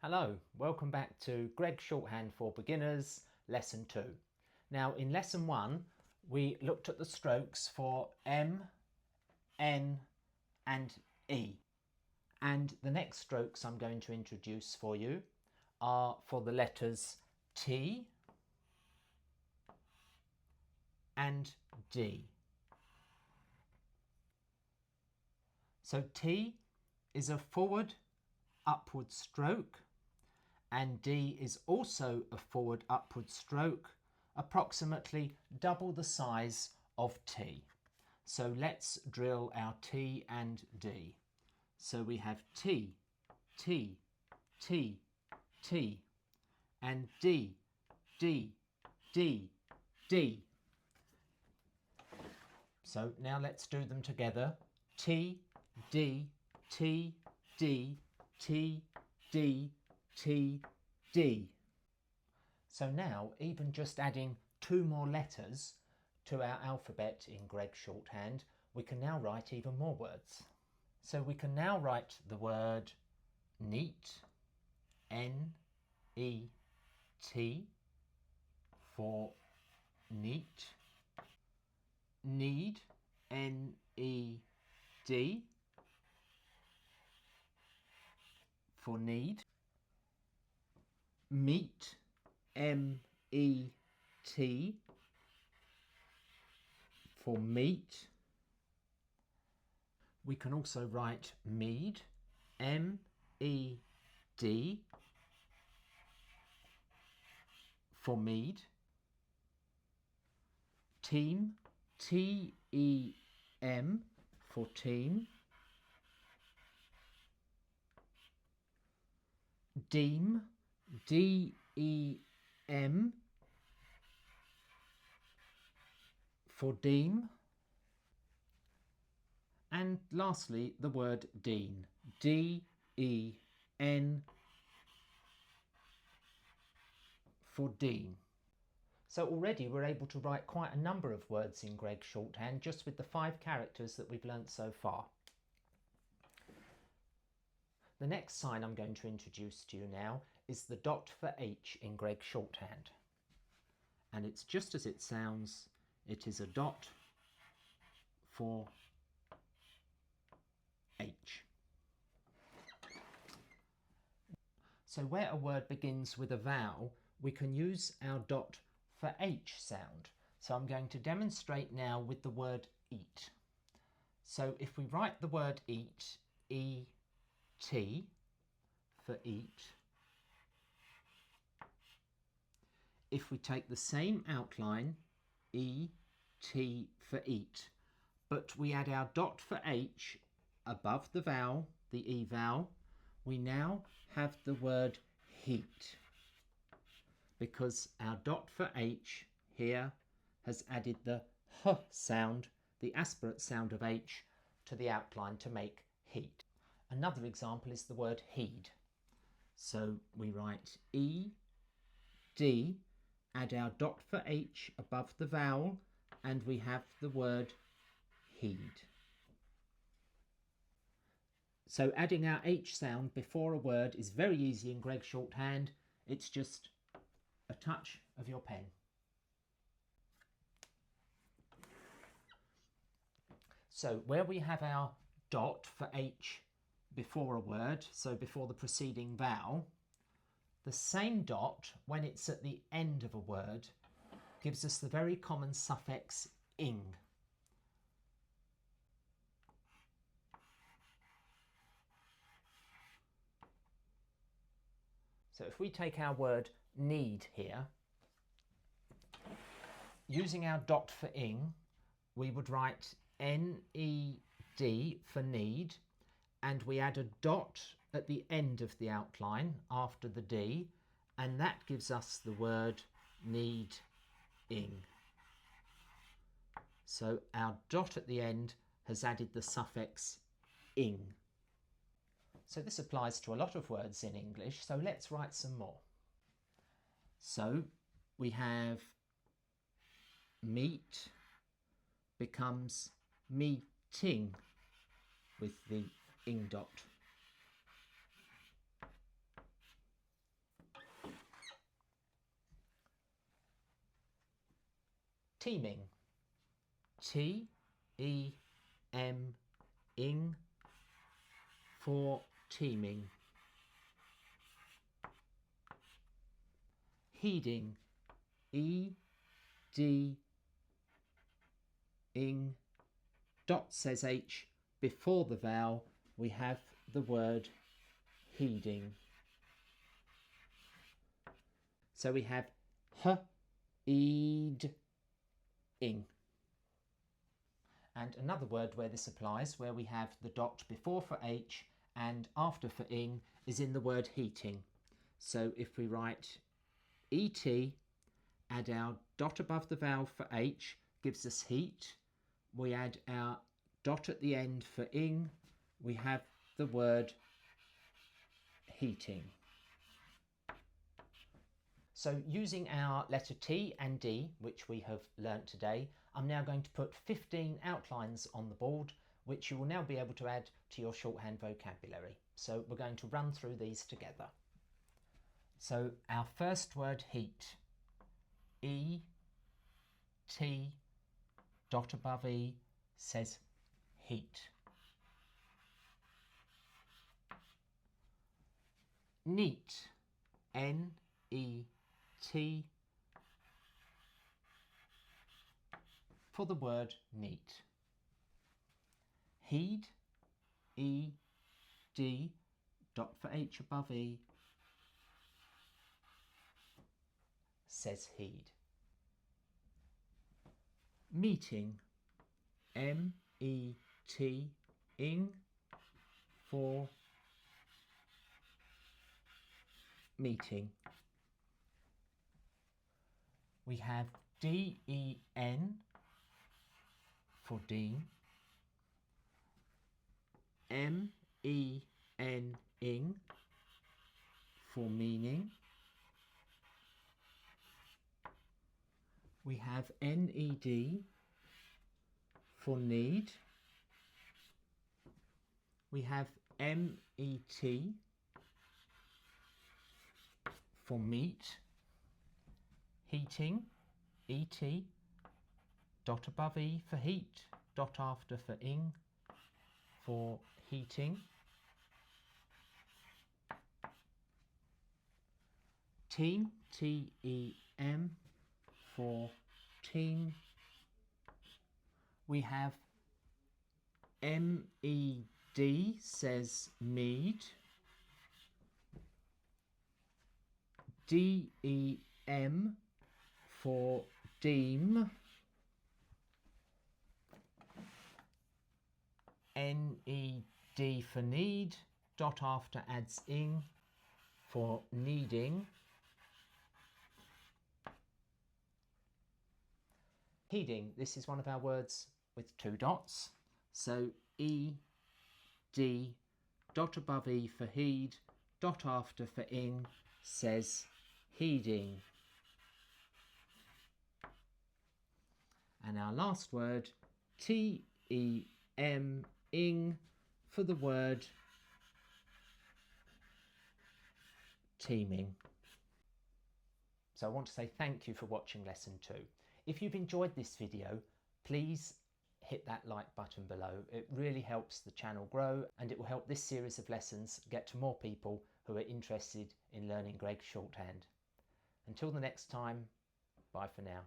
Hello, welcome back to Gregg Shorthand for Beginners, Lesson 2. Now in Lesson 1 we looked at the strokes for M, N and E. And the next strokes I'm going to introduce for you are for the letters T and D. So T is a forward upward stroke and D is also a forward upward stroke, approximately double the size of T. So let's drill our T and D. So we have T, T, T, T, and D, D, D, D. So now let's do them together. T, D, T, D, T, D, T, D. So now, even just adding 2 more letters to our alphabet in Gregg Shorthand, we can now write even more words. So we can now write the word neat, N-E-T, for neat, need, N-E-D, for need, meet, M-E-T, for meet. We can also write meed, M-E-D, for mead. Team, T-E-M, for team. Deem, D-E-M, for deem. And lastly, the word dean, D-E-N, for dean. So already we're able to write quite a number of words in Gregg Shorthand just with the 5 characters that we've learnt so far. The next sign I'm going to introduce to you now is the dot for H in Gregg Shorthand. And it's just as it sounds, it is a dot for H. So where a word begins with a vowel, we can use our dot for H sound. So I'm going to demonstrate now with the word eat. So if we write the word eat, E-T, for eat. If we take the same outline, E-T for eat, but we add our dot for H above the vowel, the E vowel, we now have the word heat, because our dot for H here has added the H sound, the aspirate sound of H, to the outline to make heat. Another example is the word heed. So we write E, D, add our dot for H above the vowel, and we have the word heed. So adding our H sound before a word is very easy in Gregg Shorthand. It's just a touch of your pen. So where we have our dot for H before a word, so before the preceding vowel, the same dot, when it's at the end of a word, gives us the very common suffix ing. So if we take our word need here, using our dot for ing, we would write N-E-D for need, and we add a dot at the end of the outline after the D, and that gives us the word need-ing. So our dot at the end has added the suffix ing. So this applies to a lot of words in English, so let's write some more. So we have meet becomes meeting with the ing dot. Teeming. T-E-M-ing, for teeming. Heeding. E-D-ing, dot says H before the vowel. We have the word heeding. So we have h-eed-ing. And another word where this applies, where we have the dot before for H and after for ing, is in the word heating. So if we write et, add our dot above the vowel for H, gives us heat. We add our dot at the end for ing, we have the word heating. So using our letter T and D, which we have learnt today, I'm now going to put 15 outlines on the board, which you will now be able to add to your shorthand vocabulary. So we're going to run through these together. So our first word, heat. E, T, dot above E says heat. Neat. N-E-T, for the word neat. Heed. E-D, dot for H above E, says heed. Meeting. M-E-T-ing, for meeting. We have D-E-N for deem. M-E-N-ing for meaning. We have N-E-D for need. We have M-E-T for meet. Heating. E-T, dot above E for heat, dot after for ing, for heating. Teem. T-E-M, for team. We have M-E-D says mead. D-E-M for deem. N-E-D for need, dot after adds ing, for needing. Heeding, this is one of our words with two dots. So E-D, dot above E for heed, dot after for ing, says heeding. And our last word, T-E-M-ing, for the word teeming. So I want to say thank you for watching lesson 2. If you've enjoyed this video, please hit that like button below. It really helps the channel grow, and it will help this series of lessons get to more people who are interested in learning Gregg Shorthand. Until the next time, bye for now.